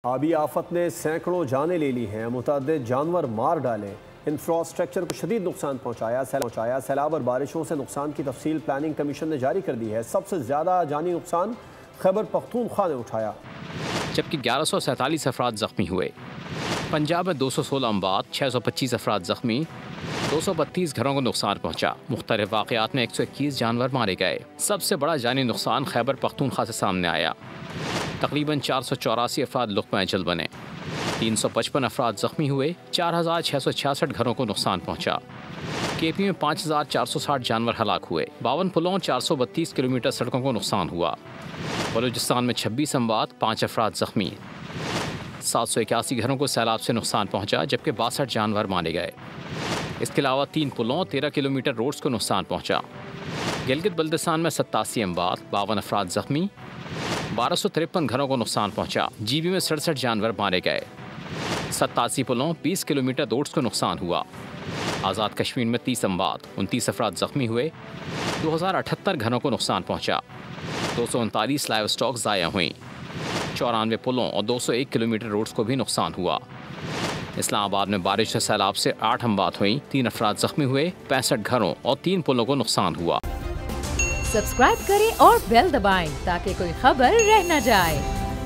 आबी आफत ने सैकड़ों जानें ले ली हैं, मुतअद्दिद जानवर मार डाले, इंफ्रास्ट्रक्चर को शदीद नुकसान पहुँचाया। सैलाब और बारिशों से नुकसान की तफसील प्लानिंग कमीशन ने जारी कर दी है। सबसे ज़्यादा जानी नुकसान खैबर पख्तूनख्वा ने उठाया, जबकि 1147 अफराद जख्मी हुए। पंजाब में 216 अमवात, 625 अफराद जख्मी, 232 घरों को नुकसान पहुंचा। मुख्तलिफ वाक़यात में 121 जानवर मारे गए। सबसे बड़ा जानी नुकसान खैबर पख्तूनख्वा से सामने आया। तकरीबन 484 अफराद लुक़्मा अजल बने, 355 अफराद जख्मी हुए, 4666 घरों को नुकसान पहुंचा। KP में 5460 जानवर हलाक हुए। 52 पुलों, 432 किलोमीटर सड़कों को नुकसान हुआ। बलूचिस्तान में 26 अमवात, 5 अफराद जख्मी, 781 घरों को सैलाब से नुकसान पहुंचा, जबकि 62 जानवर मारे गए। इसके अलावा 3 पुलों, 13 किलोमीटर रोड्स को नुकसान पहुंचा। गिलगित बल्तिस्तान में 87 अमवात, 52 अफराद जख्मी, 1253 घरों को नुकसान पहुंचा। GB में 67 जानवर मारे गए। 87 पुलों, 20 किलोमीटर रोड्स को नुकसान हुआ। आज़ाद कश्मीर में 30 अमवात, 29 अफराद जख्मी हुए, 2078 घरों को नुकसान पहुंचा। 239 लाइव स्टॉक ज़ाया हुई। 94 पुलों और 201 किलोमीटर रोड्स को भी नुकसान हुआ। इस्लामाबाद में बारिश से सैलाब से 8 अमवात हुई, 3 अफराद जख्मी हुए, 65 घरों और 3 पुलों को नुकसान हुआ। सब्सक्राइब करें और बेल दबाएं ताकि कोई खबर रह न जाए।